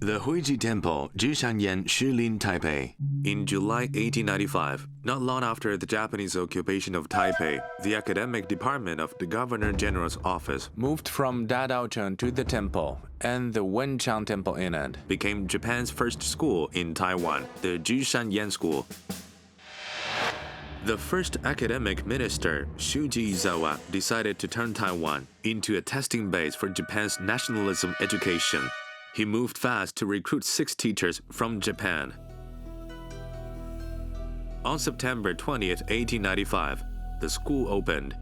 The Huiji Temple, Jishanyan, Shilin, Taipei. In July 1895, not long after the Japanese occupation of Taipei, the academic department of the Governor-General's office moved from Dadaocheng to the temple, and the Wenchang Temple in it became Japan's first school in Taiwan, the Jishanyan School. The first academic minister, Shuji Izawa, decided to turn Taiwan into a testing base for Japan's nationalism education. He moved fast to recruit 6 teachers from Japan. On September 20, 1895, the school opened.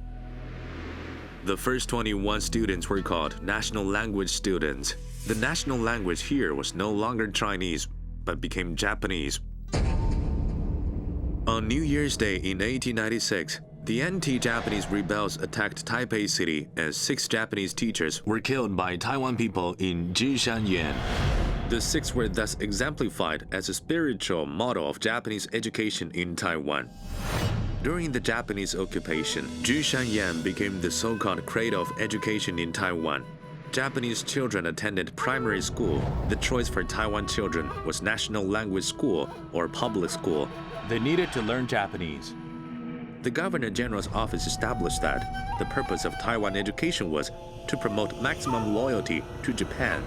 The first 21 students were called national language students. The national language here was no longer Chinese, but became Japanese. On New Year's Day in 1896, the anti-Japanese rebels attacked Taipei City, and 6 Japanese teachers were killed by Taiwan people in Jishanyan. The 6 were thus exemplified as a spiritual model of Japanese education in Taiwan. During the Japanese occupation, Jishanyan became the so-called cradle of education in Taiwan. Japanese children attended primary school. The choice for Taiwan children was national language school or public school. They needed to learn Japanese. The Governor-General's office established that the purpose of Taiwan education was to promote maximum loyalty to Japan.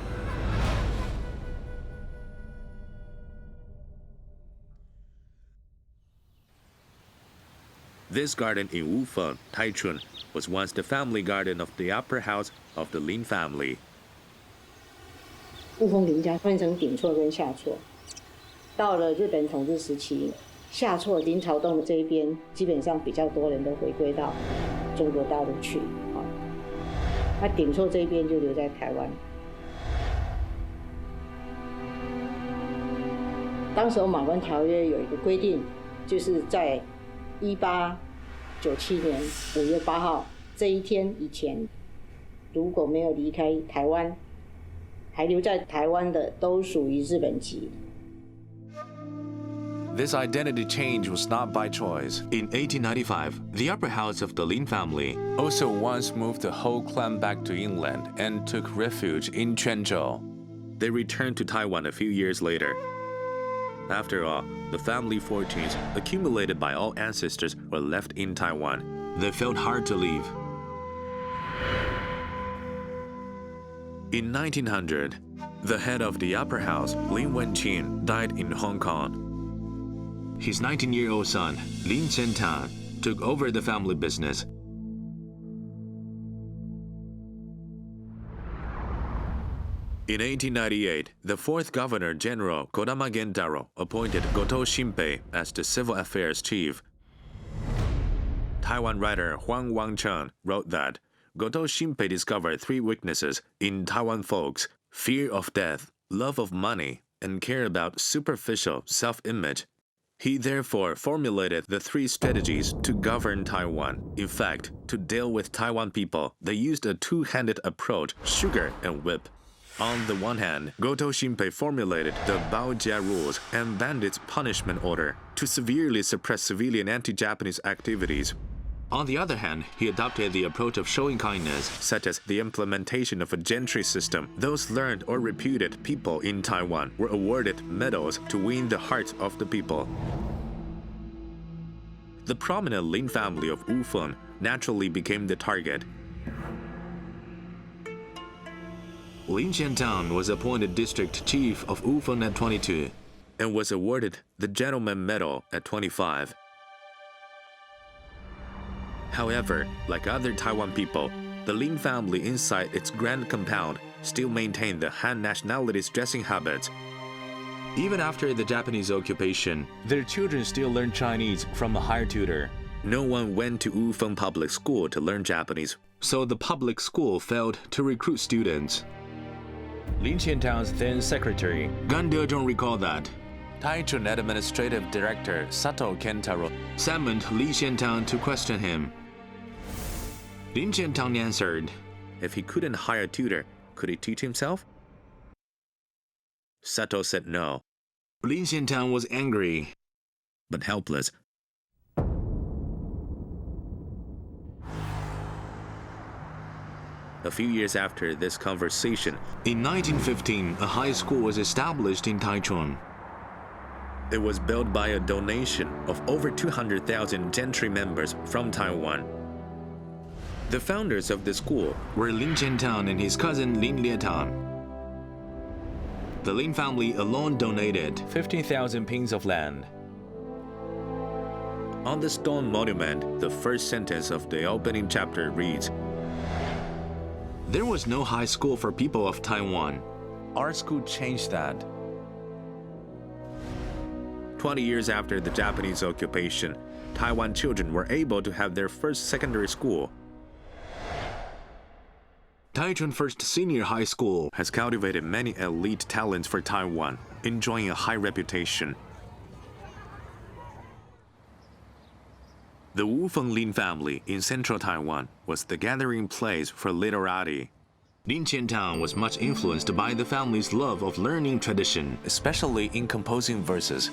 This garden in Wufeng, Taichung, was once the family garden of the upper house of the Lin family. 雾峰林家分成顶厝跟下厝，到了日本统治时期。下厝林朝洞的这一边，基本上比较多人都回归到中国大陆去，那顶厝这一边就留在台湾。当时马关条约有一个规定，就是在1897年5月8号这一天以前，如果没有离开台湾，还留在台湾的，都属于日本籍。This identity change was not by choice. In 1895, the upper house of the Lin family also once moved the whole clan back to England and took refuge in Quanzhou. They returned to Taiwan a few years later. After all, the family fortunes accumulated by all ancestors were left in Taiwan. They felt hard to leave. In 1900, the head of the upper house, Lin Wenqin, died in Hong Kong. His 19-year-old son, Lin Qiantang, took over the family business. In 1898, the 4th Governor-General, Kodama Gentaro, appointed Goto Shinpei as the civil affairs chief. Taiwan writer Huang Wangcheng wrote that Goto Shinpei discovered 3 weaknesses in Taiwan folks: fear of death, love of money, and care about superficial self-image. He therefore formulated the 3 strategies to govern Taiwan. In fact, to deal with Taiwan people, they used a 2-handed approach: sugar and whip. On the one hand, Goto Shinpei formulated the Baojia rules and bandits punishment order to severely suppress civilian anti-Japanese activities. On the other hand, he adopted the approach of showing kindness, such as the implementation of a gentry system. Those learned or reputed people in Taiwan were awarded medals to win the hearts of the people. The prominent Lin family of Wufeng naturally became the target. Lin Qiantang was appointed district chief of Wufeng at 22 and was awarded the Gentleman Medal at 25. However, like other Taiwan people, the Lin family inside its grand compound still maintained the Han nationality's dressing habits. Even after the Japanese occupation, their children still learn Chinese from a hired tutor. No one went to Wufeng Public School to learn Japanese, so the public school failed to recruit students. Lin Qiantang's then secretary, Gan Dezhong, recalled that Taichung Administrative Director Sato Kentaro summoned Lin Qiantang to question him. Lin Qiantang answered, if he couldn't hire a tutor, could he teach himself? Sato said no. Lin Qiantang was angry, but helpless. A few years after this conversation, In 1915, a high school was established in Taichung. it was built by a donation of over 200,000 gentry members from Taiwan. The founders of the school Were Lin Qiantang and his cousin Lin Lietang. The Lin family alone donated 15,000 pings of land. On the stone monument, the first sentence of the opening chapter reads, There was no high school for people of Taiwan. Our school changed that. 20 years after the Japanese occupation, Taiwan children were able to have their first secondary school. Taichung First Senior High School Has cultivated many elite talents for Taiwan, enjoying a high reputation. The Wu Fenglin family in central Taiwan was the gathering place for literati. Lin Qiantang was much influenced by the family's love of learning tradition. Especially in composing verses.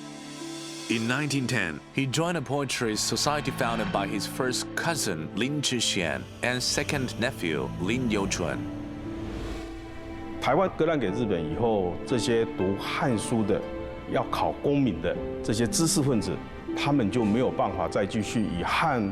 In 1910, he joined a poetry society founded by his first cousin Lin Zhixian and second nephew Lin Youchun. 台湾割让给日本以后，这些读汉书的、要考功名的这些知识分子，他们就没有办法再继续以汉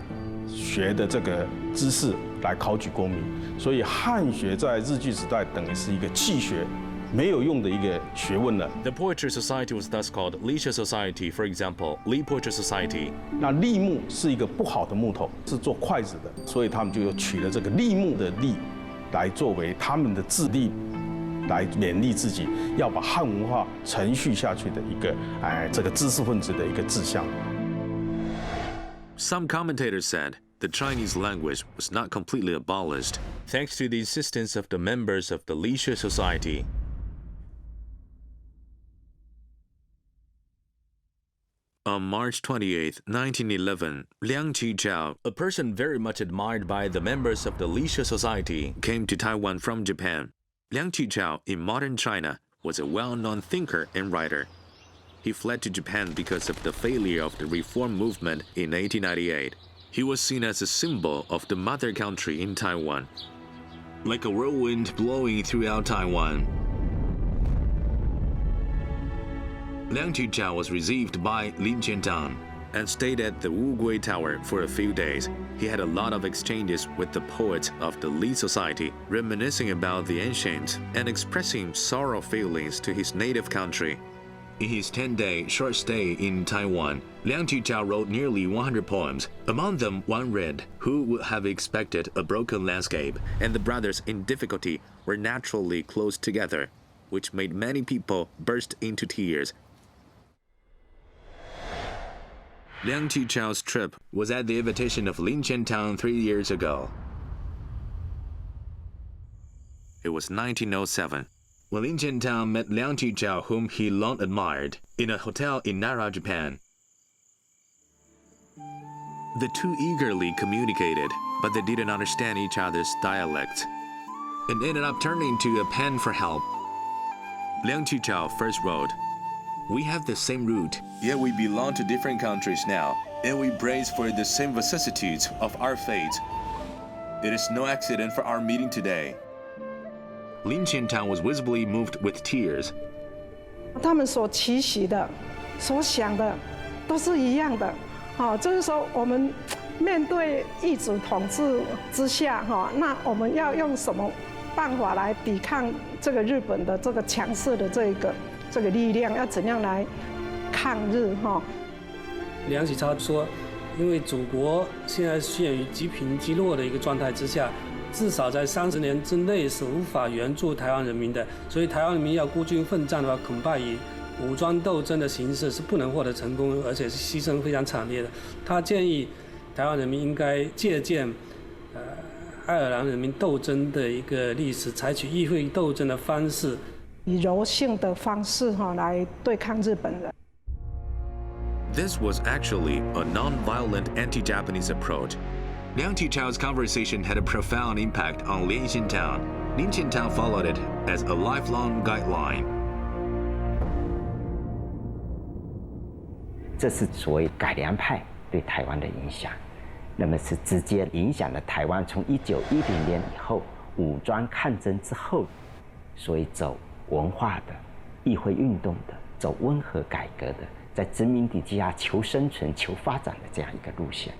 学的这个知识来考取功名，所以汉学在日据时代等于是一个弃学。没有用的一个学问了。 The poetry society was thus called Lisha Society, for example, Li Poetry Society. 那栗木是一个不好的木头，是做筷子的，所以他们就又取了这个栗木的栗，来作为他们的自立，来勉励自己要把汉文化承续下去的一个这个知识分子的一个志向。 Some commentators said the Chinese language was not completely abolished, thanks to the insistence of the members of the Lisha Society. On March 28, 1911, Liang Qichao, a person very much admired by the members of the Lisha Society, came to Taiwan from Japan. Liang Qichao, in modern China, was a well-known thinker and writer. He fled to Japan because of the failure of the reform movement in 1898. He was seen as a symbol of the mother country in Taiwan. Like a whirlwind blowing throughout Taiwan, Liang Qichao was received by Lin Qiantang and stayed at the Wugui Tower for a few days. He had a lot of exchanges with the poets of the Li Society, reminiscing about the ancients and expressing sorrow feelings to his native country. In his 10-day short stay in Taiwan, Liang Qichao wrote nearly 100 poems. Among them, one read, "Who would have expected a broken landscape?" And the brothers in difficulty were naturally close together, which made many people burst into tears. Liang Qichao's trip was at the invitation of Lin Qiantang 3 years ago. It was 1907. When Lin Qiantang met Liang Qichao, whom he long admired, in a hotel in Nara, Japan. The two eagerly communicated, but they didn't understand each other's dialects, and ended up turning to a pen for help. Liang Qichao first wrote, "We have the same root, yet we belong to different countries now, and we brace for the same vicissitudes of our fates. It is no accident for our meeting today." Lin Qiantang was visibly moved with tears. 他们所期许的、所想的，都是一样的。就是说我们面对异族统治之下，那我们要用什么办法来抵抗这个日本的这个强势的这个力量？要怎样来抗日？梁启超说，因为祖国现在陷于积贫积弱的一个状态之下。 至少在30年之内是无法援助台湾人民的，所以台湾人民要孤军奋战的话，恐怕以武装斗争的形式是不能获得成功，而且是牺牲非常惨烈的。他建议台湾人民应该借鉴爱尔兰人民斗争的一个历史，采取议会斗争的方式，以柔性的方式来对抗日本人。 This was actually a non-violent anti-Japanese approach. Liang Qichao's conversation had a profound impact on Lin Qiantang. Lin Qiantang followed it as a lifelong guideline. 这是所谓改良派对台湾的影响，那么是直接影响了台湾。从1910年以后，武装抗争之后，所以走文化的、议会运动的、走温和改革的，在殖民地之下求生存、求发展的这样一个路线。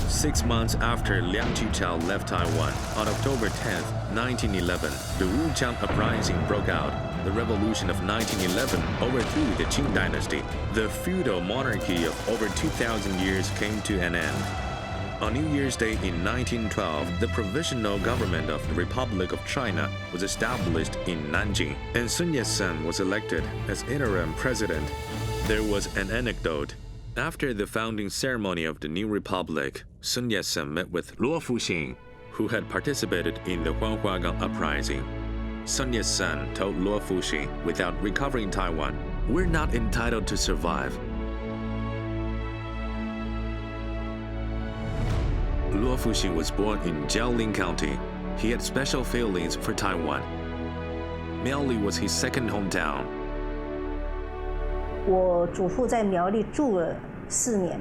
6 months after Liang Qichao left Taiwan, on October 10, 1911, the Wujian uprising broke out. The revolution of 1911 overthrew the Qing dynasty. The feudal monarchy of over 2,000 years came to an end. On New Year's Day in 1912, the provisional government of the Republic of China was established in Nanjing, and Sun Yat-sen was elected as interim president. There was an anecdote. After the founding ceremony of the new republic, Sun Yat-sen met with Luo Fuxing, who had participated in the Huanhuagang uprising. Sun Yat-sen told Luo Fuxing, without recovering Taiwan, "We're not entitled to survive." Luo Fuxing was born in Jiaoling County. He had special feelings for Taiwan. Miaoli was his second hometown. 我祖父在苗栗住了4年，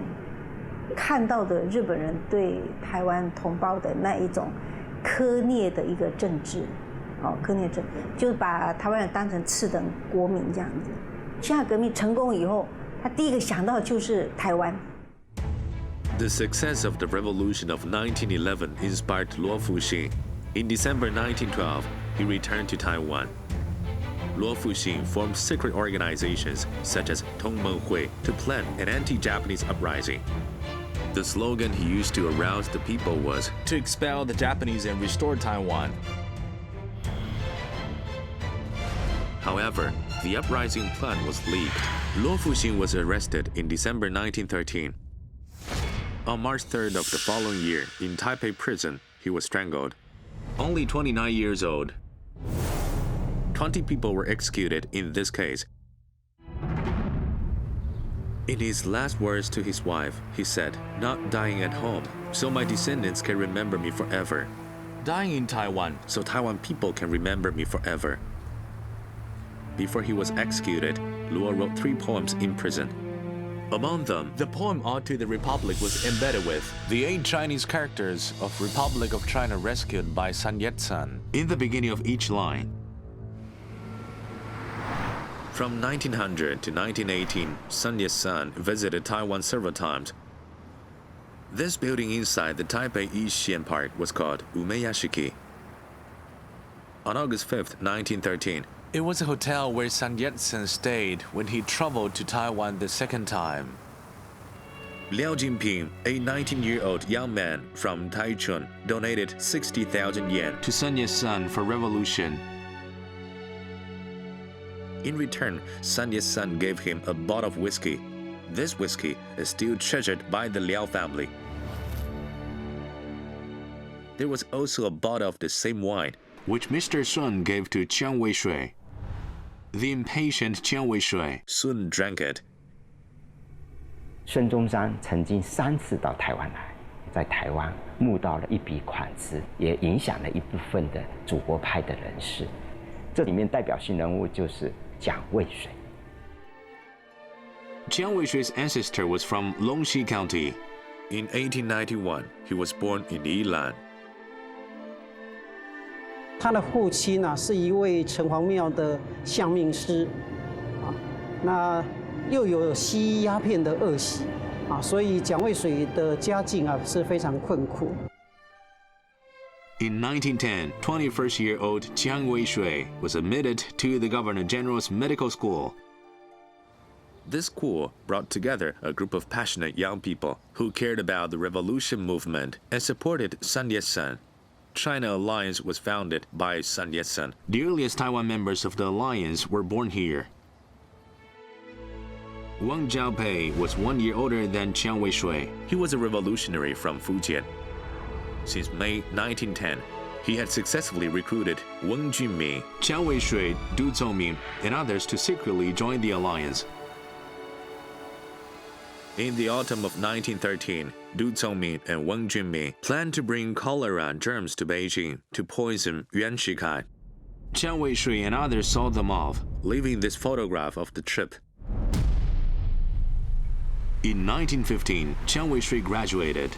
看到的日本人对台湾同胞的那一种苛虐的一个政治，苛虐政，就是把台湾人当成次等国民这样子。辛亥革命成功以后，他第一个想到就是台湾。The success of the revolution of 1911 inspired Luo Fuxing. In December 1912, he returned to Taiwan. Luo Fuxing formed secret organizations such as Tongmenghui to plan an anti-Japanese uprising. The slogan he used to arouse the people was to expel the Japanese and restore Taiwan. However, the uprising plan was leaked. Luo Fuxing was arrested in December 1913. On March 3rd of the following year, in Taipei prison, he was strangled. Only 29 years old. 20 people were executed in this case. In his last words to his wife, he said, "Not dying at home, so my descendants can remember me forever. Dying in Taiwan, so Taiwan people can remember me forever." Before he was executed, Luo wrote 3 poems in prison. Among them, the poem Ode to the Republic was embedded with the 8 Chinese characters of Republic of China rescued by Sun Yat-sen in the beginning of each line. From 1900 to 1918, Sun Yat-sen visited Taiwan several times. This building inside the Taipei Yixian Park was called Umeyashiki. On August 5, 1913, it was a hotel where Sun Yat-sen stayed when he traveled to Taiwan the second time. Liao Jinping, a 19-year-old young man from Taichung, donated 60,000 yen to Sun Yat-sen for revolution. In return, Sun Yat-sen gave him a bottle of whiskey. This whiskey is still treasured by the Liao family. There was also a bottle of the same wine, which Mr. Sun gave to Chiang Wei-shui. The impatient Chiang Wei-shui soon drank it. 孙中山曾经3次到台湾来，在台湾募到了一笔款子，也影响了一部分的祖国派的人士。这里面代表性人物就是蒋渭水。Chiang Wei-shui's ancestor was from Longxi County. In 1891, he was born in Yilan. 他的父亲呢是一位城隍庙的相命师，那又有吸鸦片的恶习，所以蒋渭水的家境是非常困苦。In 1910, 21-year-old Chiang Wei-shui was admitted to the Governor General's medical school. This school brought together a group of passionate young people who cared about the revolution movement and supported Sun Yat-sen. China Alliance was founded by Sun Yat-sen. The earliest Taiwan members of the alliance were born here. Wang Jiaopei was 1 year older than Chiang Wei-shui. He was a revolutionary from Fujian. Since May 1910, he had successfully recruited Weng Junmi, Chiang Wei-shui, Du Zongming, and others to secretly join the alliance. In the autumn of 1913, Du Zongming and Weng Junmi planned to bring cholera germs to Beijing to poison Yuan Shikai. Chiang Wei-shui and others saw them off, leaving this photograph of the trip. In 1915, Chiang Wei-shui graduated.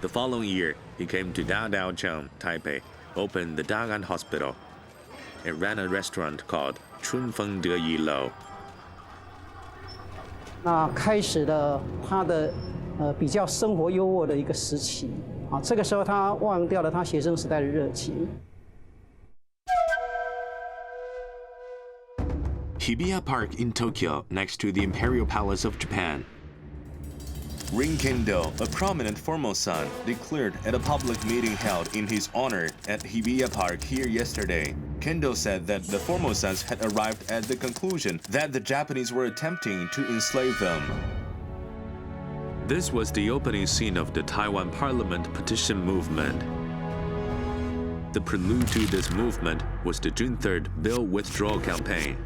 The following year, he came to Daodaocheng, Taipei, opened the Dagan Hospital, and ran a restaurant called Chunfeng Deyi Lou. 那开始了他的比较生活优渥的一个时期啊，这个时候他忘掉了他学生时代的热情。Hibiya Park in Tokyo, next to the Imperial Palace of Japan. Ring Kendo, a prominent Formosan, declared at a public meeting held in his honor at Hibiya Park here yesterday. Kendo said that the Formosans had arrived at the conclusion that the Japanese were attempting to enslave them. This was the opening scene of the Taiwan Parliament petition movement. The prelude to this movement was the June 3rd bill withdrawal campaign.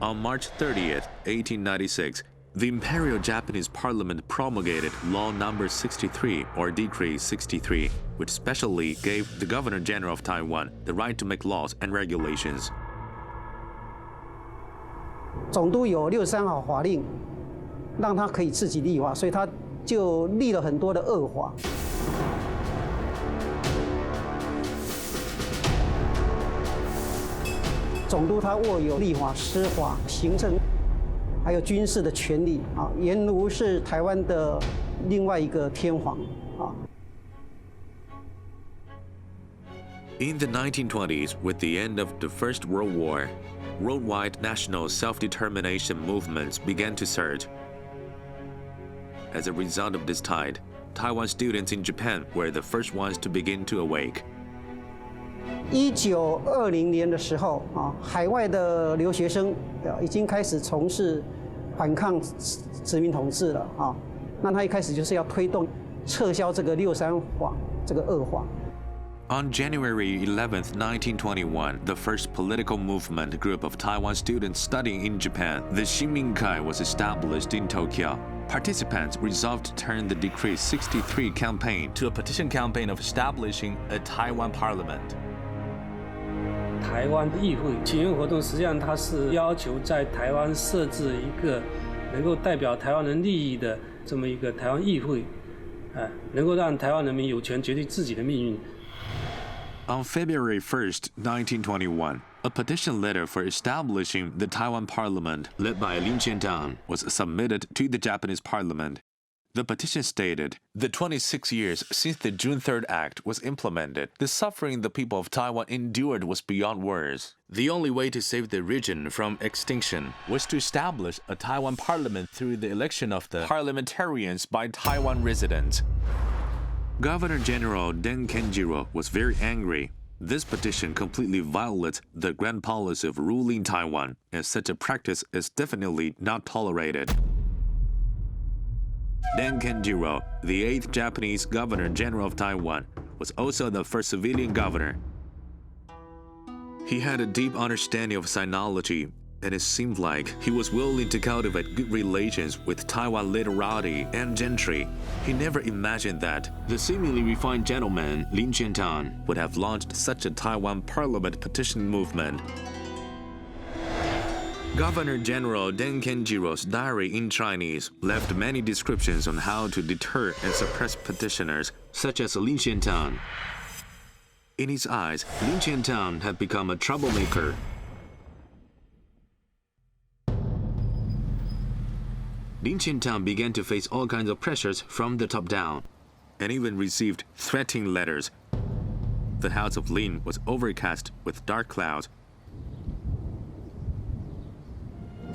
On March 30th, 1896, the Imperial Japanese Parliament promulgated Law No. 63, or Decree 63, which specially gave the Governor-General of Taiwan the right to make laws and regulations. 总督有63号法令，让他可以自己立法，所以他就立了很多的恶法。总督他握有立法、司法、行政，还有军事的权力啊，犹如是台湾的另外一个天皇啊。In the 1920s, with the end of the First World War, worldwide national self-determination movements began to surge. As a result of this tide, Taiwan students in Japan were the first ones to begin to awake. 1920年的时候啊，海外的留学生已经开始从事反抗殖民统治了啊。那他一开始就是要推动撤销这个63法这个恶法。On January 11, 1921, the first political movement group of Taiwan students studying in Japan, the Shinminkai, was established in Tokyo. Participants resolved to turn the Decree 63 campaign to a petition campaign of establishing a Taiwan parliament. 台湾的议会请愿活动，实际上它是要求在台湾设置一个能够代表台湾人利益的这么一个台湾议会，能够让台湾人民有权决定自己的命运。On February 1st, 1921, a petition letter for establishing the Taiwan Parliament, led by Lin Qiantang, was submitted to the Japanese Parliament. The petition stated, the 26 years since the June 3rd Act was implemented, the suffering the people of Taiwan endured was beyond words. The only way to save the region from extinction was to establish a Taiwan Parliament through the election of the parliamentarians by Taiwan residents. Governor-General Deng Kenjiro was very angry. This petition completely violates the grand policy of ruling Taiwan, and such a practice is definitely not tolerated. Deng Kenjiro, the 8th Japanese Governor-General of Taiwan, was also the first civilian governor. He had a deep understanding of sinology, and it seemed like he was willing to cultivate good relations with Taiwan literati and gentry. He never imagined that the seemingly refined gentleman Lin Qiantang would have launched such a Taiwan Parliament petition movement. Governor-General Deng Kenjiro's diary in Chinese left many descriptions on how to deter and suppress petitioners, such as Lin Qiantang. In his eyes, Lin Qiantang had become a troublemaker. Lin Qiantang began to face all kinds of pressures from the top down, and even received threatening letters. The house of Lin was overcast with dark clouds.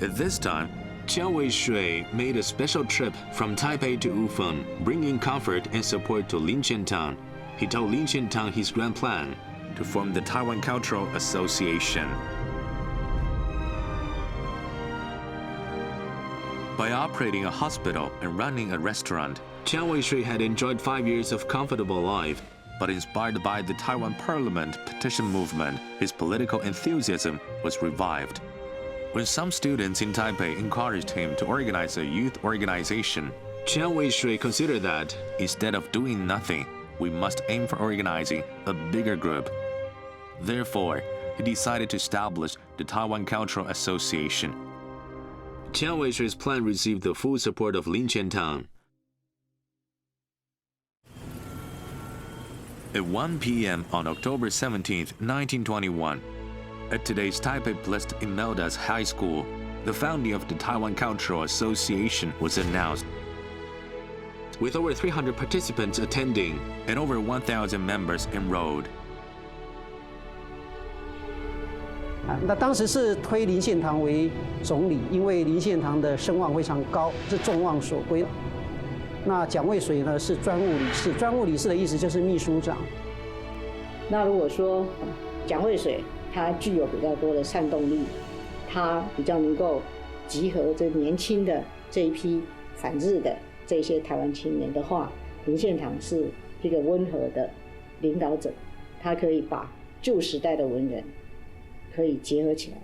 At this time, Chiang Wei-shui made a special trip from Taipei to Ufeng, bringing comfort and support to Lin Qiantang. He told Lin Qiantang his grand plan to form the Taiwan Cultural Association. By operating a hospital and running a restaurant, Chiang Wei-shui had enjoyed 5 years of comfortable life. But inspired by the Taiwan Parliament petition movement, his political enthusiasm was revived. When some students in Taipei encouraged him to organize a youth organization, Chiang Wei-shui considered that, instead of doing nothing, we must aim for organizing a bigger group. Therefore, he decided to establish the Taiwan Cultural Association. Chiang Wei-shui's plan received the full support of Lin Qiantang. At 1 p.m. on October 17, 1921, at today's Taipei Placed Imelda's High School, the founding of the Taiwan Cultural Association was announced. With over 300 participants attending and over 1,000 members enrolled. 那当时是推林献堂为总理，因为林献堂的声望非常高，是众望所归。那蒋渭水呢是专务理事，专务理事的意思就是秘书长。那如果说蒋渭水他具有比较多的煽动力，他比较能够集合这年轻的这一批反日的这些台湾青年的话，林献堂是一个温和的领导者，他可以把旧时代的文人可以结合起来。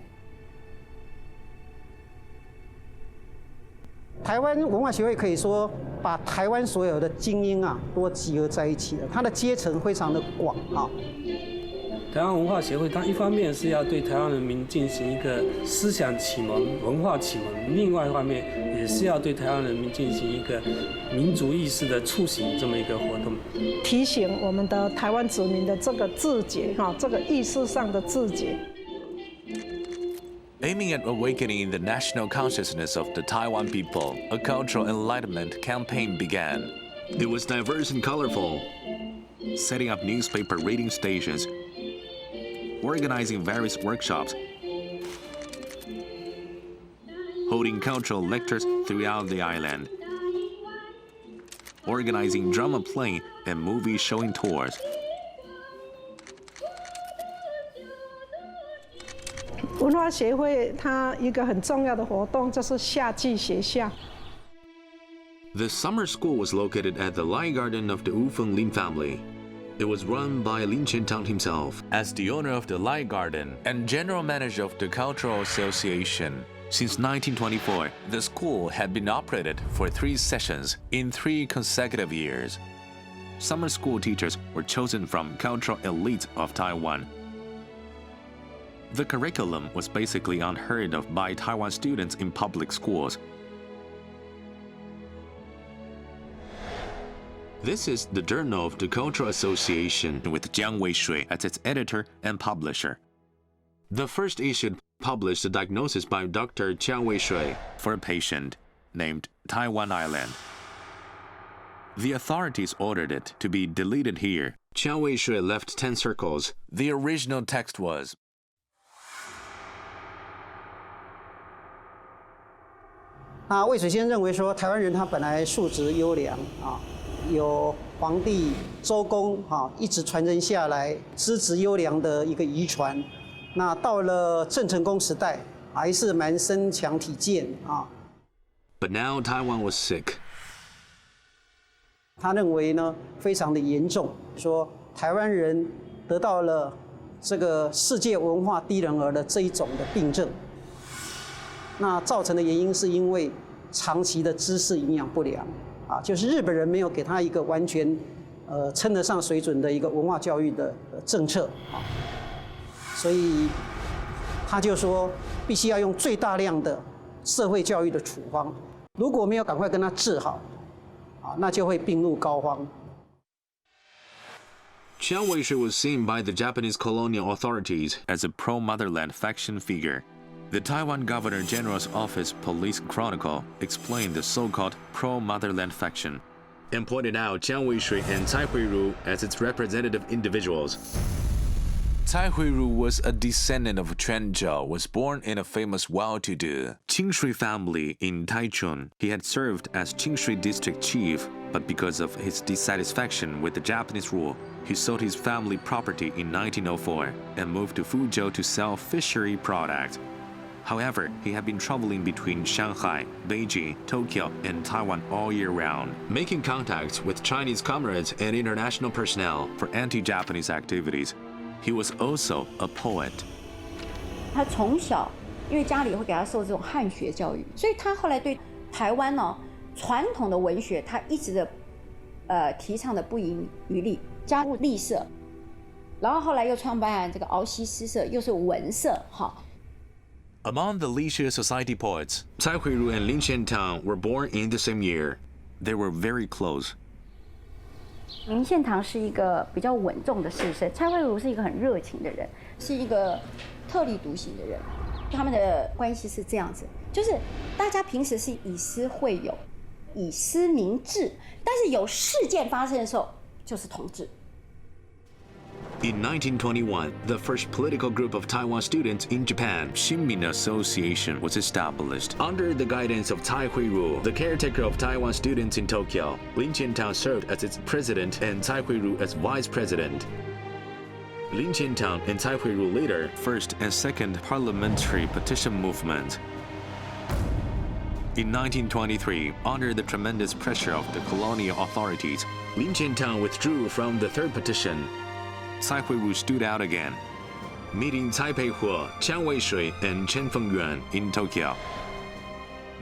台湾文化协会可以说把台湾所有的精英啊都集合在一起了，它的阶层非常的广啊。台湾文化协会，它一方面是要对台湾人民进行一个思想启蒙、文化启蒙，另外一方面也是要对台湾人民进行一个民族意识的促醒这么一个活动，提醒我们的台湾子民的这个自觉这个意识上的自觉。Aiming at awakening the national consciousness of the Taiwan people, a cultural enlightenment campaign began. It was diverse and colorful, setting up newspaper reading stations, organizing various workshops, holding cultural lectures throughout the island, organizing drama playing and movie showing tours. 文化协会它一个很重要的活动就是夏季学校。The summer school was located at the Lai Garden of the Wufeng Lin family. It was run by Lin Qiantang himself. As the owner of the Lai Garden and general manager of the Cultural Association, since 1924, the school had been operated for 3 sessions in 3 consecutive years. Summer school teachers were chosen from cultural elites of Taiwan. The curriculum was basically unheard of by Taiwan students in public schools. This is the Journal of the Cultural Association with Jiang Weishui as its editor and publisher. The first issue published a diagnosis by Dr. Jiang Weishui for a patient named Taiwan Island. The authorities ordered it to be deleted here. Jiang Weishui left 10 circles. The original text was, 那渭水先生认为说，台湾人他本来素质优良啊，有皇帝、周公啊一直传承下来资质优良的一个遗传。那到了郑成功时代，还是蛮身强体健啊。But now Taiwan was sick. 他认为呢，非常的严重，说台湾人得到了这个世界文化低人儿的这一种的病症。那造成的原因是因为长期的知识营养不良啊，就是日本人没有给他一个完全称得上水准的一个文化教育的政策啊，所以他就说必须要用最大量的社会教育的处方，如果没有赶快跟他治好啊，那就会病入膏肓。Jiang Weishui was seen by the Japanese colonial authorities as a pro-motherland faction figure. The Taiwan Governor General's Office Police Chronicle explained the so-called pro-motherland faction and pointed out Jiang Weishui and Cai Huiru as its representative individuals. Cai Huiru was a descendant of Quan Zhou, was born in a famous well-to-do Qingshui family in Taichung. He had served as Qingshui district chief, but because of his dissatisfaction with the Japanese rule, he sold his family property in 1904 and moved to Fuzhou to sell fishery products. However, he had been traveling between Shanghai, Beijing, Tokyo, and Taiwan all year round, making contacts with Chinese comrades and international personnel for anti-Japanese activities. He was also a poet. 他从小因为家里会给他受这种汉学教育，所以他后来对台湾呢传统的文学，他一直的提倡的不遗余力，加入立社，然后后来又创办这个鳌溪诗社，又是文社哈。Among the leisure society poets, Cai Huiru and Lin Qiantang were born in the same year. They were very close. 林献堂是一个比较稳重的士绅，蔡慧如是一个很热情的人，是一个特立独行的人。他们的关系是这样子，就是大家平时是以私会友，以私明志，但是有事件发生的时候就是同志。In 1921, the first political group of Taiwan students in Japan, Shinmin Association was established. under the guidance of Cai Huiru, the caretaker of Taiwan students in Tokyo. Lin Qiantang served as its president and Cai Huiru as vice president. Lin Qiantang and Cai Huiru later First and second parliamentary petition movement. In 1923, under the tremendous pressure of the colonial authorities, Lin Qiantang withdrew from the third petition. Cai Huiru stood out again. Meeting Cai Peihe, Chiang Wei-shui, and Chen Fengyuan in Tokyo.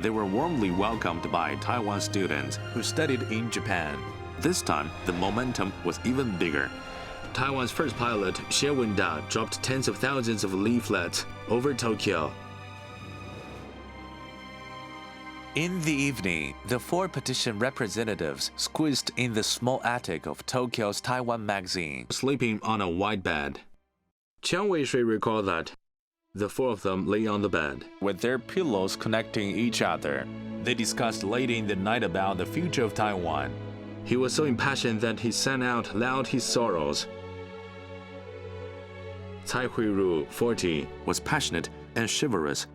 They were warmly welcomed by Taiwan students who studied in Japan. This time, the momentum was even bigger. Taiwan's first pilot, Xie Wenda, dropped tens of thousands of leaflets over Tokyo. In the evening, the 4 petition representatives squeezed in the small attic of Tokyo's Taiwan magazine, sleeping on a white bed. Chiang Wei-shui recalled that the 4 of them lay on the bed, with their pillows connecting each other. They discussed late in the night about the future of Taiwan. He was so impassioned that he sang out loud his sorrows. Cai Huiru, 40, was passionate and chivalrous.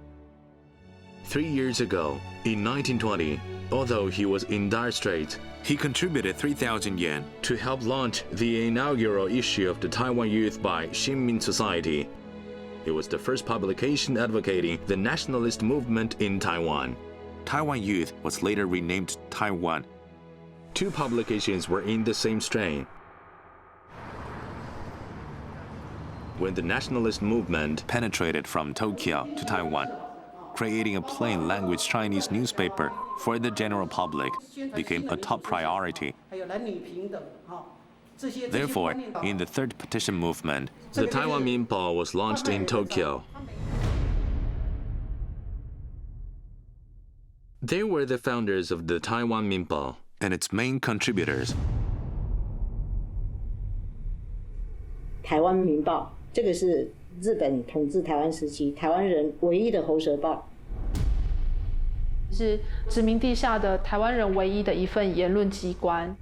3 years ago, in 1920, although he was in dire straits, he contributed 3,000 yen to help launch the inaugural issue of the Taiwan Youth by Shinmin Society. It was the first publication advocating the nationalist movement in Taiwan. Taiwan Youth was later renamed Taiwan. 2 publications were in the same strain. When the nationalist movement penetrated from Tokyo to Taiwan, creating a plain language Chinese newspaper for the general public became a top priority. Therefore, in the third petition movement, the Taiwan Minpao was launched in Tokyo. They were the founders of the Taiwan Minpao and its main contributors. 台湾民报，这个是日本统治台湾时期台湾人唯一的喉舌报，是殖民地下的台湾人唯一的一份言论机关。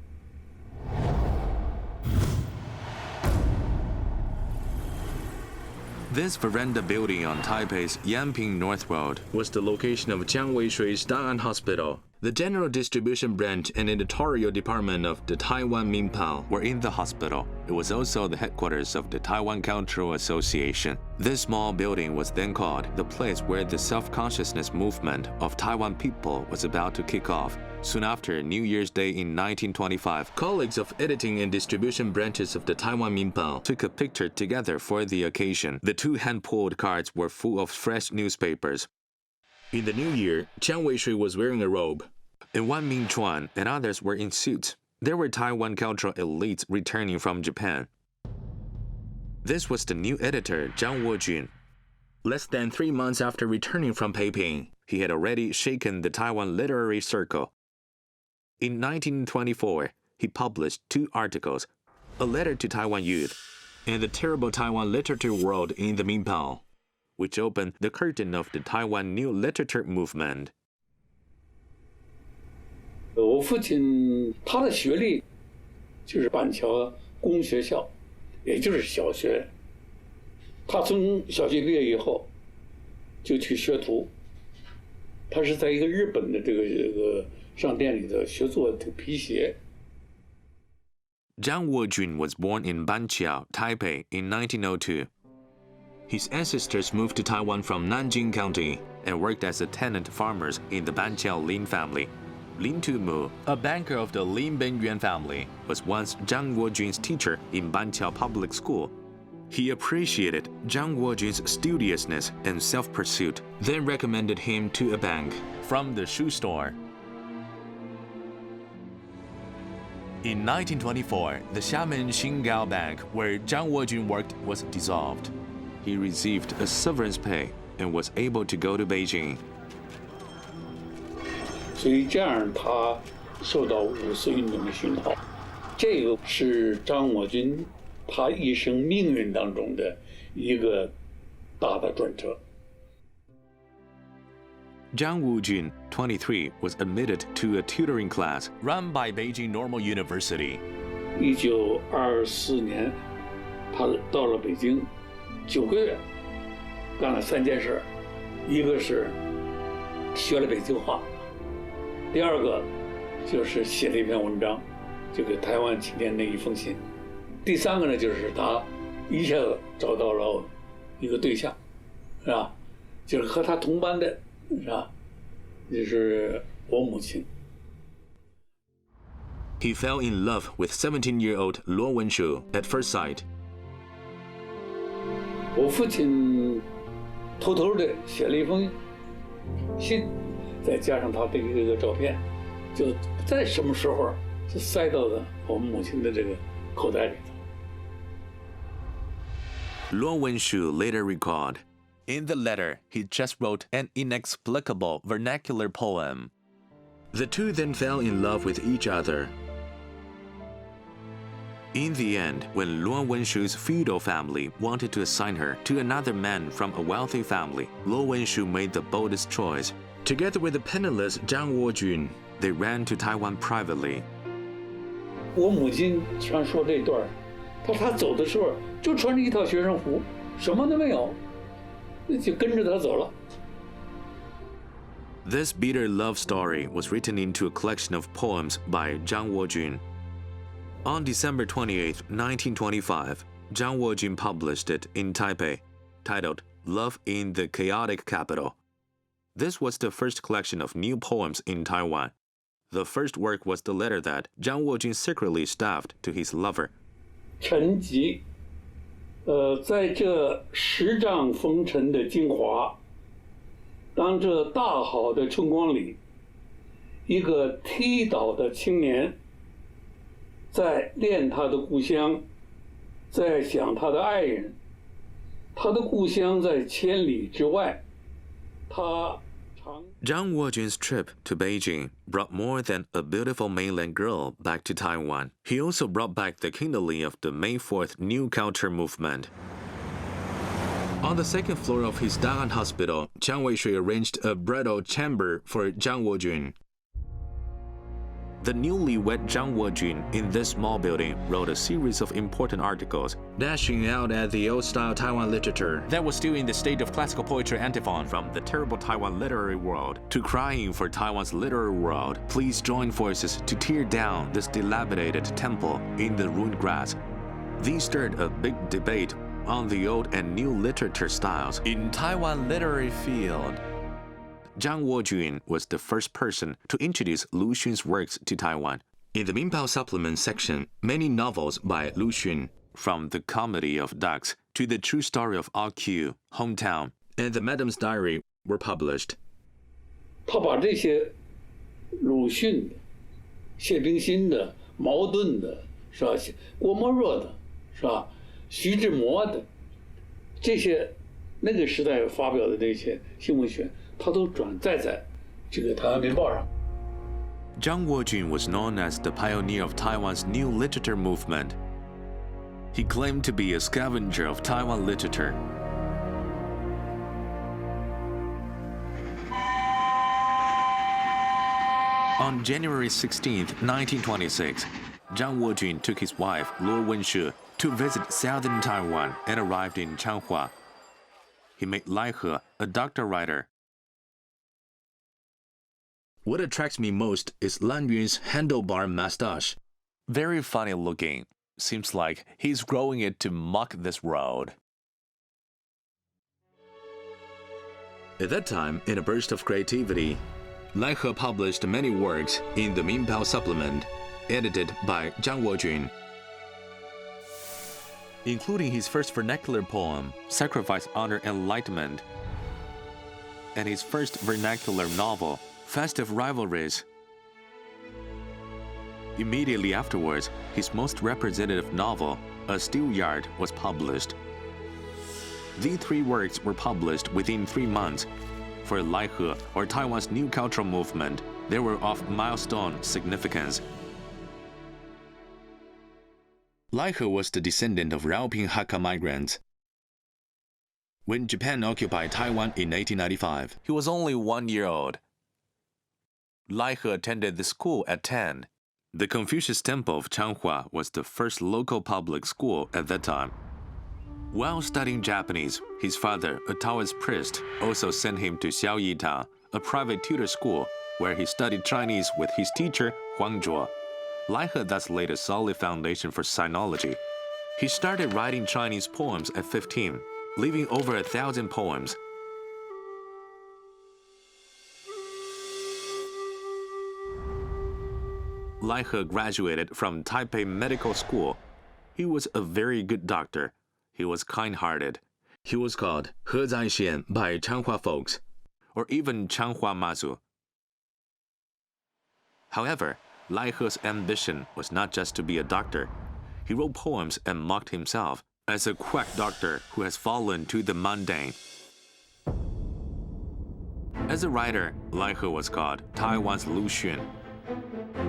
This veranda building on Taipei's Yanping North Road was the location of Chiang Wei-shui's Da'an Hospital. The general distribution branch and editorial department of the Taiwan Minpao were in the hospital. It was also the headquarters of the Taiwan Cultural Association. This small building was then called the place where the self-consciousness movement of Taiwan people was about to kick off. Soon after New Year's Day in 1925, colleagues of editing and distribution branches of the Taiwan Minpao took a picture together for the occasion. The 2 hand-pulled cards were full of fresh newspapers. In the new year, Chiang Wei-shui was wearing a robe, and Wan Mingchuan and others were in suits. There were Taiwan cultural elites returning from Japan. This was the new editor, Zhang Wojun. Less than 3 months after returning from Peiping, he had already shaken the Taiwan literary circle. In 1924, he published 2 articles, A Letter to Taiwan Youth, and The Terrible Taiwan Literature World in the Minpao, which opened the curtain of the Taiwan New Literature movement. 我父亲他的学历就是板桥公学校，也就是小学。他从小学毕业以后就去学徒，他是在一个日本的这个商店里头学做皮鞋。Zhang Wojun was born in Banqiao, Taipei in 1902. His ancestors moved to Taiwan from Nanjing County and worked as tenant farmers in the Banqiao Lin family. Lin Tumu, a banker of the Lin Benyuan family, was once Zhang Wojun's teacher in Banqiao Public School. He appreciated Zhang Wojun's studiousness and self-pursuit, then recommended him to a bank from the shoe store. In 1924, the Xiamen Xingao Bank, where Zhang Wojun worked, was dissolved. He received a severance pay and was able to go to Beijing. 所以这样他受到五四运动的熏陶，这个是张我军他一生命运当中的一个大的转折。 Zhang Wujun, 23, was admitted to a tutoring class run by Beijing Normal University. 1924年，他到了北京，9个月，干了3件事，一个是学了北京话，第二个就是写了一篇文章，就给台湾青年的一封信，第三个呢就是他一下子找到了一个对象，是吧？就是和他同班的。 是吧？就是我母亲。 He fell in love with 17-year-old Luo Wenshu at first sight. 我父亲偷偷的写了一封信，再加上他的一个照片，就在什么时候就塞到了我们母亲的这个口袋里头。 Luo Wenshu later recalled, in the letter, he just wrote an inexplicable vernacular poem. The two then fell in love with each other. In the end, when Luo Wenshu's feudal family wanted to assign her to another man from a wealthy family, Luo Wenshu made the boldest choice. Together with the penniless Zhang Wujun, they ran to Taiwan privately. 我母亲常说这段，她走的时候就穿着一套学生服，什么都没有。 就跟着他走了。 This bitter love story was written into a collection of poems by Zhang Wujun. On December 28, 1925, Zhang Wujun published it in Taipei, titled Love in the Chaotic Capital. This was the first collection of new poems in Taiwan. The first work was the letter that Zhang Wujun secretly staffed to his lover. 沉寂。 在这10丈风尘的精华，当这大好的春光里，一个踢倒的青年，在恋他的故乡，在想他的爱人，他的故乡在千里之外，他。 Zhang Wujun's trip to Beijing brought more than a beautiful mainland girl back to Taiwan. He also brought back the kindling of the May 4th New Culture movement. On the second floor of his Da'an hospital, Chiang Wei-shui arranged a bridal chamber for Zhang Wujun. The newlywed Zhang Wujun in this small building wrote a series of important articles, dashing out at the old-style Taiwan literature that was still in the state of classical poetry antiphon from the terrible Taiwan literary world to crying for Taiwan's literary world. Please join forces to tear down this dilapidated temple in the ruined grass. These stirred a big debate on the old and new literature styles in Taiwan literary field. Zhang Wujun was the first person to introduce Lu Xun's works to Taiwan. In the Minpao supplement section, many novels by Lu Xun, from The Comedy of Ducks to The True Story of RQ, Hometown, and The Madam's Diary were published. 他把这些鲁迅的、谢冰心的、茅盾的，是吧？郭沫若的，是吧？徐志摩的，这些那个时代发表的这些新文学。 他都转载在这个《台湾民报》上。Zhang Wujun was known as the pioneer of Taiwan's new literature movement. He claimed to be a scavenger of Taiwan literature. On January 16, 1926, Zhang Wujun took his wife, Luo Wenshu, to visit southern Taiwan and arrived in Changhua. He met Lai He, a doctor writer. What attracts me most is Lan Yun's handlebar mustache. Very funny looking. Seems like he's growing it to mock this road. At that time, in a burst of creativity, Lai He published many works in the Minpao supplement, edited by Zhang Wujun, including his first vernacular poem, Sacrifice, Honor, Enlightenment, and his first vernacular novel, Festive Rivalries. Immediately afterwards, his most representative novel, A Steelyard, was published. These 3 works were published within 3 months. For Lai He, or Taiwan's new cultural movement, they were of milestone significance. Lai He was the descendant of Raoping Hakka migrants. When Japan occupied Taiwan in 1895, he was only 1 year old. Lai He attended the school at 10. The Confucius Temple of Changhua was the first local public school at that time. While studying Japanese, his father, a Taoist priest, also sent him to Xiaoyi Town, a private tutor school, where he studied Chinese with his teacher, Huang Zhuo. Lai He thus laid a solid foundation for sinology. He started writing Chinese poems at 15, leaving over 1,000 poems. Lai He graduated from Taipei Medical School. He was a very good doctor. He was kind-hearted. He was called He Zaixian by Changhua folks, or even Changhua Mazu. However, Lai He's ambition was not just to be a doctor. He wrote poems and mocked himself as a quack doctor who has fallen to the mundane. As a writer, Lai He was called Taiwan's Lu Xun.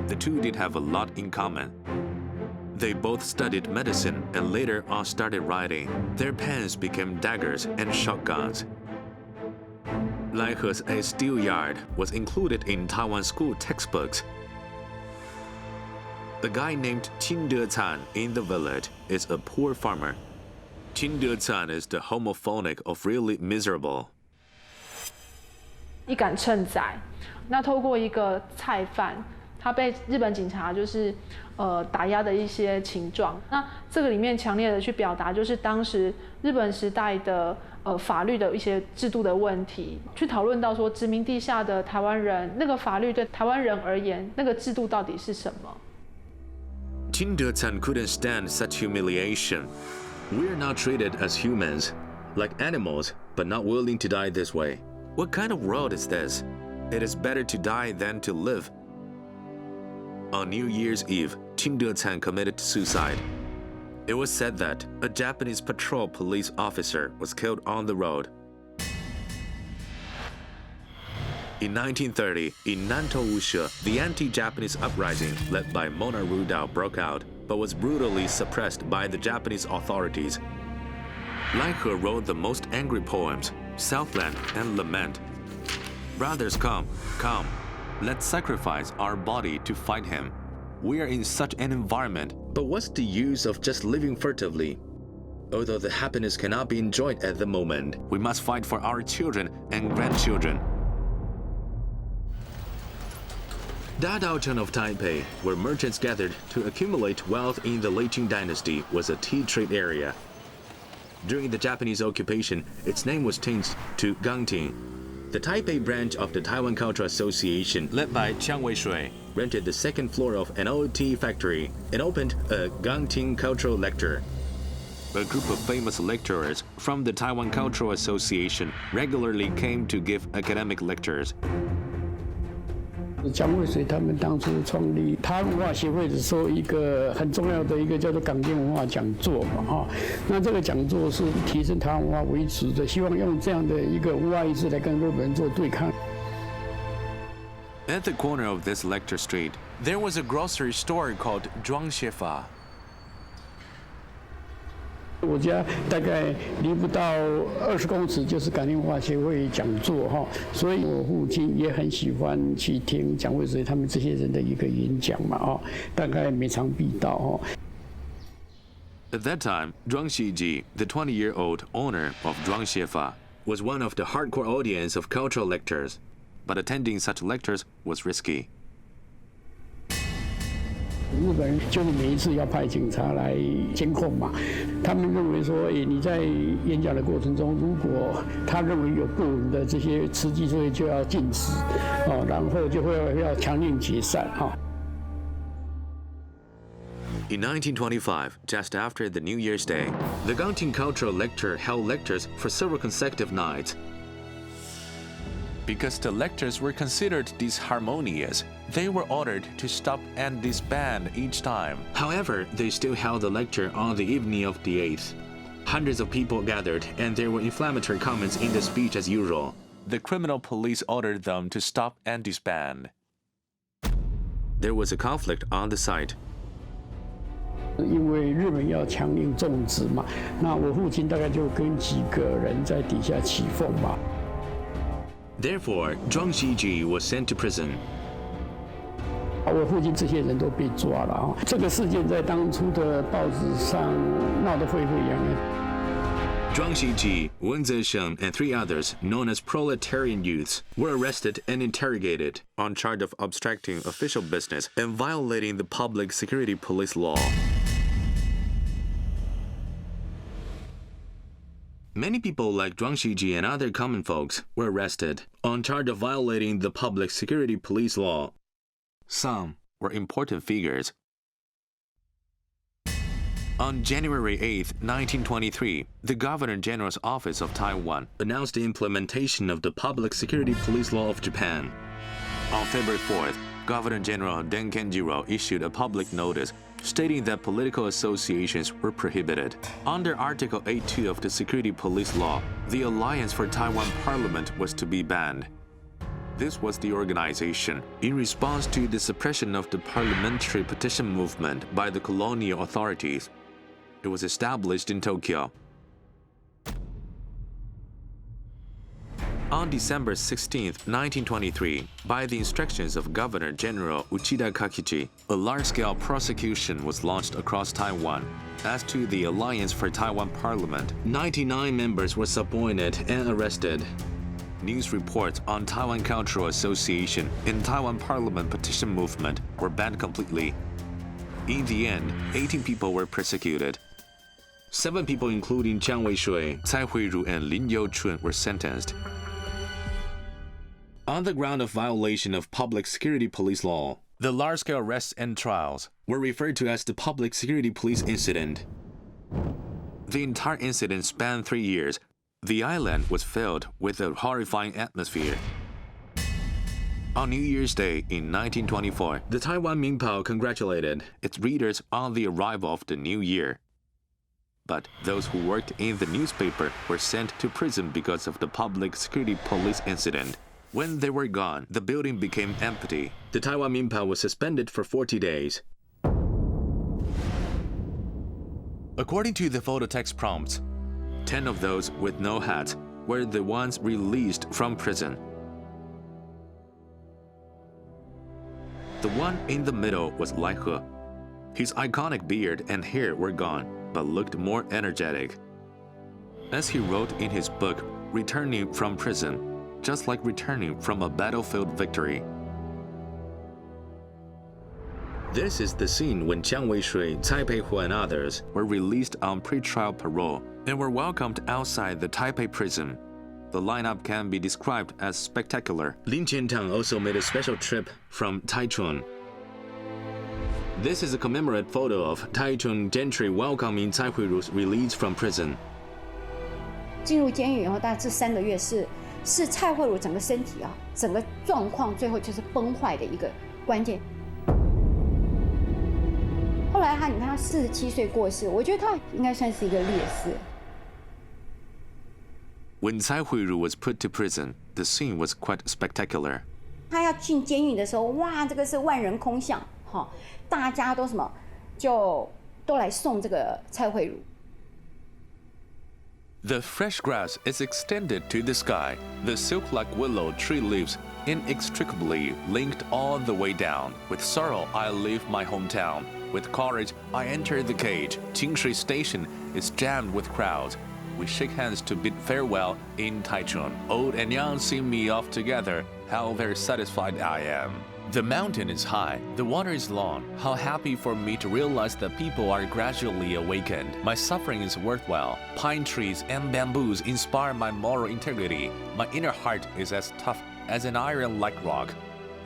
The two did have a lot in common. They both studied medicine and later on started writing. Their pens became daggers and shotguns. Lai He's A Steel Yard was included in Taiwan school textbooks. A guy named Qin De Can in the village is a poor farmer. Qin De Can is the homophonic of really miserable. 一杆秤仔，那透过一个菜贩，他被日本警察打压的一些情状。那这个里面强烈的去表达，就是当时日本时代的法律的一些制度的问题，去讨论到说殖民地下的台湾人，那个法律对台湾人而言，那个制度到底是什么？ Qin De Can couldn't stand such humiliation. We are not treated as humans, like animals, but not willing to die this way. What kind of world is this? It is better to die than to live. On New Year's Eve, Qin De Can committed suicide. It was said that a Japanese patrol police officer was killed on the road. In 1930, in Nantou Wushe, the anti-Japanese uprising led by Mona Rudao broke out, but was brutally suppressed by the Japanese authorities. Lai He wrote the most angry poems, Southland and Lament. Brothers, come, come. Let's sacrifice our body to fight him. We are in such an environment, but what's the use of just living furtively? Although the happiness cannot be enjoyed at the moment, we must fight for our children and grandchildren. Dadaocheng of Taipei, where merchants gathered to accumulate wealth in the Lei Qing dynasty, was a tea trade area. During the Japanese occupation, its name was changed to Gangting. The Taipei branch of the Taiwan Cultural Association, led by Chiang Wei-shui, rented the second floor of an old tea factory and opened a Gangting Cultural Lecture. A group of famous lecturers from the Taiwan Cultural Association regularly came to give academic lectures. 蒋渭水他们当初创立台湾文化协会的时候，一个很重要的一个叫做港店文化讲座嘛，哈。那这个讲座是提升台湾文化为主的，希望用这样的一个文化意识来跟日本人做对抗。At the corner of this lecture street, there was a grocery store called Zhuangxiefa. 我家大概离不到20公尺就是港店文化协会讲座哈，所以我父亲也很喜欢去听蒋渭水他们这些人的一个演讲嘛，哦，大概每场必到哦。At that time, Zhuang Xiji, the 20-year-old owner of Zhuangxiefa, was one of the hardcore audience of cultural lectures, but attending such lectures was risky. 日本人就是每一次要派警察来监控嘛，他们认为说，你在演讲的过程中，如果他认为有不稳的这些刺激作业就要禁止，哦，然后就会要强令解散哈。In 1925, just after the New Year's Day, the Gangting Cultural Lecture held lectures for several consecutive nights. Because the lectures were considered disharmonious, they were ordered to stop and disband each time. However, they still held the lecture on the evening of the 8th. Hundreds of people gathered, and there were inflammatory comments in the speech as usual. The criminal police ordered them to stop and disband. There was a conflict on the site. 因为日本要强令种植嘛，那我父亲大概就跟几个人在底下起哄吧。Therefore, Zhuang Xiji was sent to prison. 我父亲这些人都被抓了啊！这个事件在当初的报纸上闹得沸沸扬扬。 Zhuang Xiji, Wen Zesheng, and 3 others, known as proletarian youths, were arrested and interrogated on charge of obstructing official business and violating the public security police law. Many people like Zhuang Xiji and other common folks were arrested on charge of violating the public security police law. Some were important figures. On January 8, 1923, the Governor General's Office of Taiwan announced the implementation of the Public Security Police Law of Japan. On February 4th, Governor General Deng Kenjiro issued a public notice stating that political associations were prohibited. Under Article 8.2 of the Security Police Law, the Alliance for Taiwan Parliament was to be banned. This was the organization in response to the suppression of the parliamentary petition movement by the colonial authorities. It was established in Tokyo. On December 16, 1923, by the instructions of Governor General Uchida Kakichi, a large-scale prosecution was launched across Taiwan. As to the Alliance for Taiwan Parliament, 99 members were subpoenaed and arrested. News reports on Taiwan Cultural Association and Taiwan Parliament petition movement were banned completely. In the end, 18 people were persecuted. 7 people, including Chiang Wei-shui, Tsai Hui-ru, and Lin Youchun, were sentenced. On the ground of violation of public security police law, the large-scale arrests and trials were referred to as the Public Security Police Incident. The entire incident spanned 3 years. The island was filled with a horrifying atmosphere. On New Year's Day in 1924, the Taiwan Minpao congratulated its readers on the arrival of the new year. But those who worked in the newspaper were sent to prison because of the Public Security Police Incident. When they were gone, the building became empty. The Taiwan Minpao was suspended for 40 days. According to the photo text prompts, 10 of those with no hats were the ones released from prison. The one in the middle was Lai He. His iconic beard and hair were gone, but looked more energetic. As he wrote in his book, Returning from Prison, just like returning from a battlefield victory. This is the scene when Chiang Wei-shui, Tsai Pei-hu, and others were released on pre-trial parole and were welcomed outside the Taipei prison. The lineup can be described as spectacular. Lin Qiantang also made a special trip from Taichung. This is a commemorative photo of Taichung gentry welcoming Tsai Hui-ru's release from prison. 进入监狱以后，大概这3个月是蔡慧如整个身体整个状况最后就是崩坏的一个关键。后来你看他47岁过世，我觉得他应该算是一个烈士。When Tsai Hui-ru was put to prison, the scene was quite spectacular. 他要进监狱的时候，哇，这个是万人空巷，大家都都来送这个蔡慧如。The fresh grass is extended to the sky. The silk-like willow tree leaves inextricably linked all the way down. With sorrow, I leave my hometown. With courage, I enter the cage. Jingshui Station is jammed with crowds. We shake hands to bid farewell in Taichung. Old and young see me off together. How very satisfied I am. The mountain is high, the water is long. How happy for me to realize that people are gradually awakened. My suffering is worthwhile. Pine trees and bamboos inspire my moral integrity. My inner heart is as tough as an iron-like rock.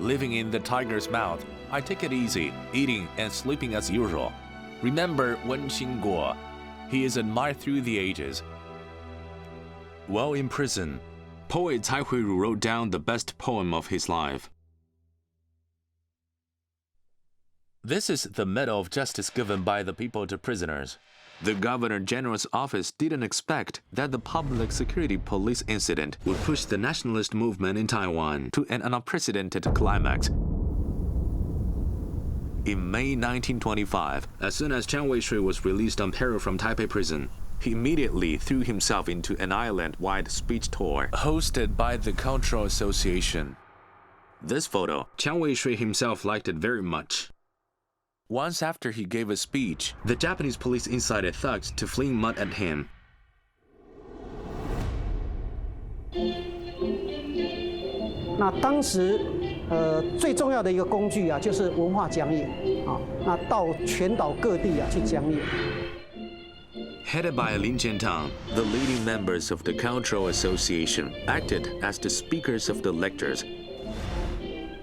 Living in the tiger's mouth, I take it easy, eating and sleeping as usual. Remember Wen Xingguo. He is admired through the ages. While in prison, poet Tsai Hui-ru wrote down the best poem of his life. This is the medal of justice given by the people to prisoners. The Governor General's office didn't expect that the public security police incident would push the nationalist movement in Taiwan to an unprecedented climax. In May 1925, as soon as Chiang Wei-shui was released on parole from Taipei prison, he immediately threw himself into an island-wide speech tour hosted by the Cultural Association. This photo, Chiang Wei-shui himself liked it very much. Once after he gave a speech, the Japanese police incited thugs to fling mud at him. 那当时，最重要的一个工具啊，就是文化讲演啊，那到全岛各地啊去讲演。Headed by Lin Jiantang, the leading members of the Cultural Association acted as the speakers of the lectures.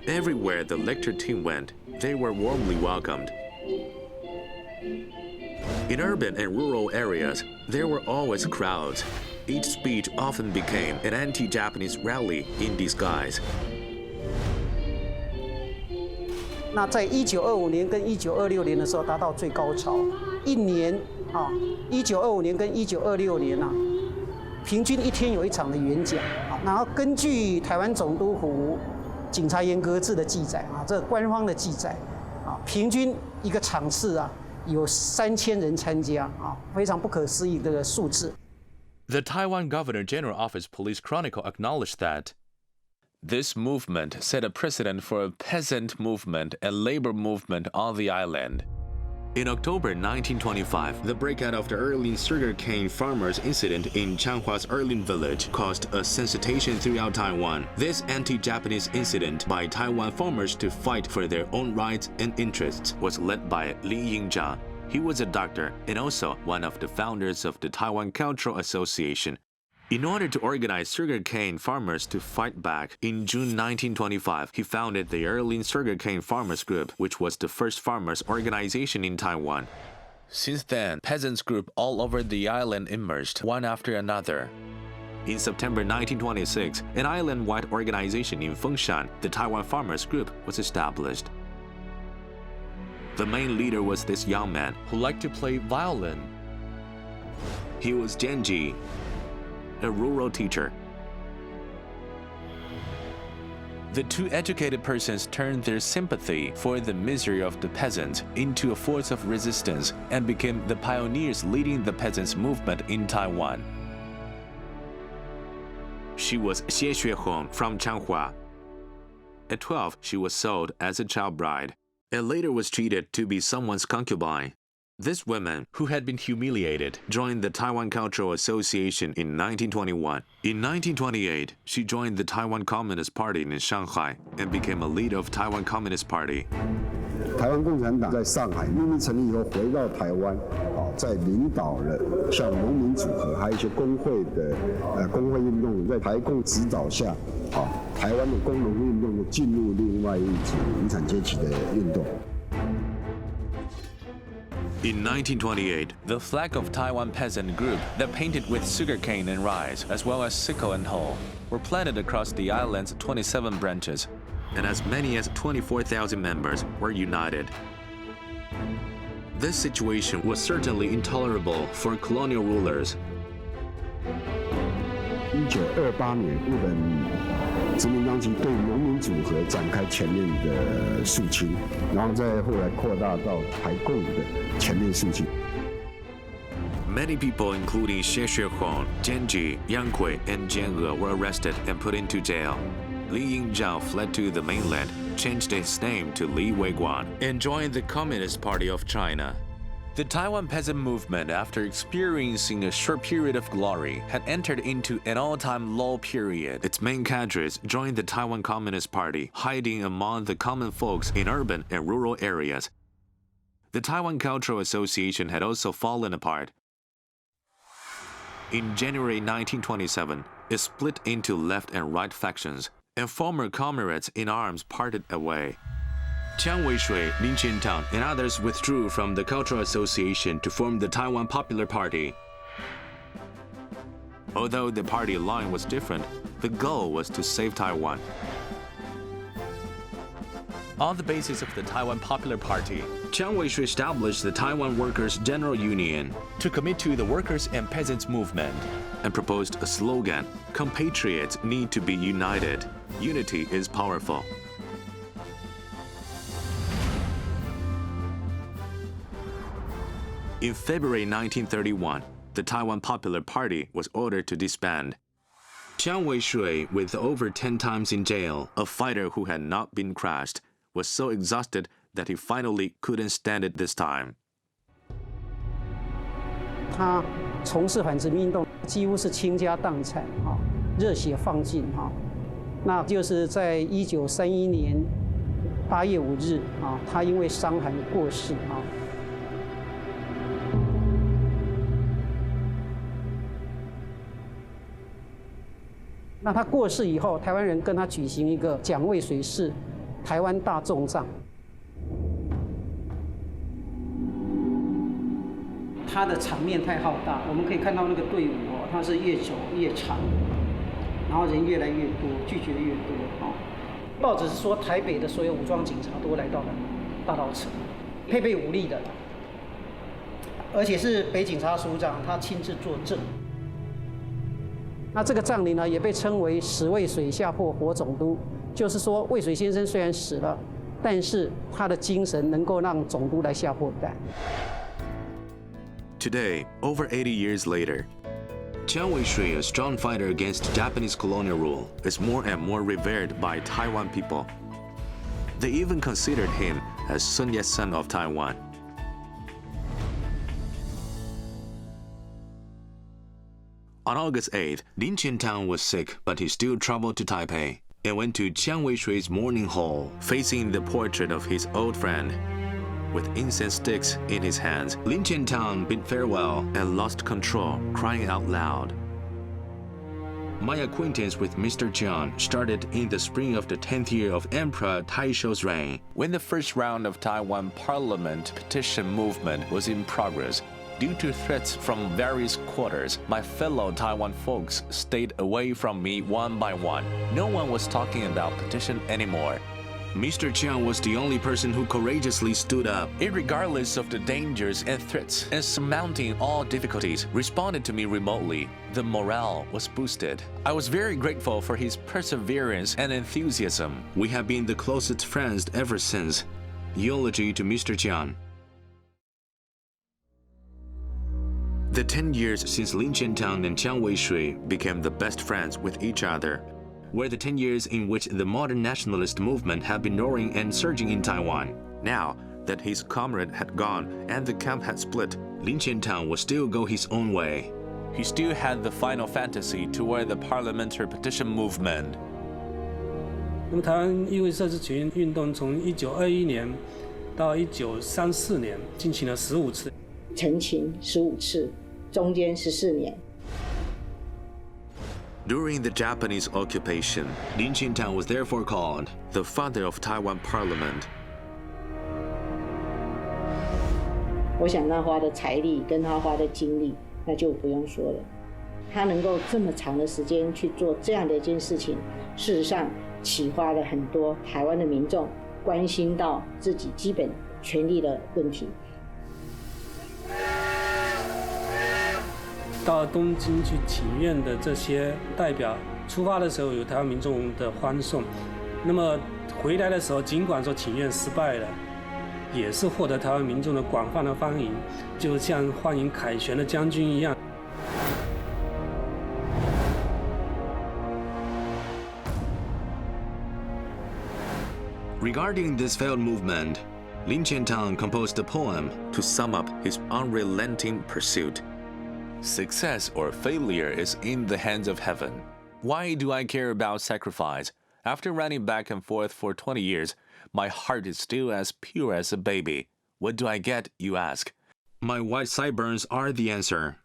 Everywhere the lecture team went, they were warmly welcomed. In urban and rural areas, there were always crowds. Each speech often became an anti-Japanese rally in disguise. 那在1925年跟1926年的时候达到最高潮，一年啊，1925年跟1926年啊，平均一天有一场的演讲啊，然后根据台湾总督府警察严格制的记载啊，这个官方的记载啊，平均一个场次啊有3000人参加啊，非常不可思议的数字。The Taiwan Governor General Office Police Chronicle acknowledged that this movement set a precedent for a peasant movement and labor movement on the island. In October 1925, the breakout of the Erlin sugarcane farmers incident in Chanhua's Erlin village caused a sensation throughout Taiwan. This anti-Japanese incident by Taiwan farmers to fight for their own rights and interests was led by Li Yingzhang. He was a doctor and also one of the founders of the Taiwan Cultural Association. In order to organize sugarcane farmers to fight back, in June 1925, he founded the Erlin Sugarcane Farmers Group, which was the first farmers' organization in Taiwan. Since then, peasants groups all over the island emerged, one after another. In September 1926, an island-wide organization in Fujian, the Taiwan Farmers Group, was established. The main leader was this young man who liked to play violin. He was Genji, a rural teacher. The two educated persons turned their sympathy for the misery of the peasants into a force of resistance and became the pioneers leading the peasants' movement in Taiwan. She was Xie Xuehong from Changhua. At 12, she was sold as a child bride, and later was treated to be someone's concubine. This woman, who had been humiliated, joined the Taiwan Cultural Association in 1921. In 1928, she joined the Taiwan Communist Party in Shanghai and became a leader of Taiwan Communist Party. 台湾共产党在上海秘密成立以后，回到台湾，在领导了像农民组合，还有一些工会的工会运动，在台共指导下，台湾的工农运动就进入另外一种无产阶级的运动。 In 1928, the flag of Taiwan peasant group that painted with sugarcane and rice, as well as sickle and hoe, were planted across the island's 27 branches, and as many as 24,000 members were united. This situation was certainly intolerable for colonial rulers. 1928年，日本殖民当局对农民组合展开全面的肃清，然后再后来扩大到台共的全面肃清。 Many people, including Xie Xuehong, Genji, Yang Kui, and Jian Ge, were arrested and put into jail. Li Yingzhang fled to the mainland, changed his name to Li Weiguan, and joined the Communist Party of China. The Taiwan peasant movement, after experiencing a short period of glory, had entered into an all-time low period. Its main cadres joined the Taiwan Communist Party, hiding among the common folks in urban and rural areas. The Taiwan Cultural Association had also fallen apart. In January 1927, it split into left and right factions, and former comrades in arms parted away. Chiang Wei-shui, Lin Jiantang, and others withdrew from the Cultural Association to form the Taiwan Popular Party. Although the party line was different, the goal was to save Taiwan. On the basis of the Taiwan Popular Party, Chiang Wei-shui established the Taiwan Workers' General Union to commit to the workers' and peasants' movement, and proposed a slogan, compatriots need to be united. Unity is powerful. In February 1931, the Taiwan Popular Party was ordered to disband. Chiang Wei-shui, with over 10 times in jail, a fighter who had not been crushed, was so exhausted that he finally couldn't stand it this time. 他从事反殖民运动几乎是倾家荡产热血放尽那就是在1931年8月5日他因为伤寒过世那他过世以后，台湾人跟他举行一个蒋渭水式台湾大众葬。他的场面太浩大，我们可以看到那个队伍它是越走越长，然后人越来越多，拒绝越多报纸是说，台北的所有武装警察都来到了大稻埕，配备武力的，而且是北警察署长他亲自作证。那这个葬礼呢，也被称为“死渭水，下破活总督”，就是说，渭水先生虽然死了，但是他的精神能够让总督来下破蛋。Today, over 80 years later, Chiang Wei-shui, a strong fighter against Japanese colonial rule, is more and more revered by Taiwan people. They even considered him as Sun Yat-sen of Taiwan. On August 8th, Lin Qiantang was sick, but he still traveled to Taipei and went to Chiang Wei-shui's mourning hall, facing the portrait of his old friend. With incense sticks in his hands, Lin Qiantang bid farewell and lost control, crying out loud. My acquaintance with Mr. Chiang started in the spring of the 10th year of Emperor Taisho's reign, when the first round of Taiwan Parliament petition movement was in progress. Due to threats from various quarters, my fellow Taiwan folks stayed away from me one by one. No one was talking about petition anymore. Mr. Chiang was the only person who courageously stood up, irregardless of the dangers and threats, and surmounting all difficulties, responded to me remotely. The morale was boosted. I was very grateful for his perseverance and enthusiasm. We have been the closest friends ever since. Eulogy to Mr. Chiang. The 10 years since Lin Qiantang and Chiang Wei-shui became the best friends with each other were the 10 years in which the modern nationalist movement had been roaring and surging in Taiwan. Now that his comrade had gone and the camp had split, Lin Qiantang would still go his own way. He still had the final fantasy toward the parliamentary petition movement. 那么台湾议会设置群运动从1921年到1934年进行了15次。陈情15次，中间14年。During the Japanese occupation, Lin Qiantang was therefore called the father of Taiwan Parliament. 我想他花的财力跟他花的精力，那就不用说了。他能够这么长的时间去做这样的一件事情，事实上启发了很多台湾的民众关心到自己基本权利的问题。到东京去请愿的这些代表，出发的时候有台湾民众的欢送，那么回来的时候，尽管说请愿失败了，也是获得台湾民众的广泛的欢迎，就像欢迎凯旋的将军一样。Regarding this failed movement, Lin Qiantang composed a poem to sum up his unrelenting pursuit. Success or failure is in the hands of heaven. Why do I care about sacrifice? After running back and forth for 20 years, my heart is still as pure as a baby. What do I get, you ask? My white sideburns are the answer.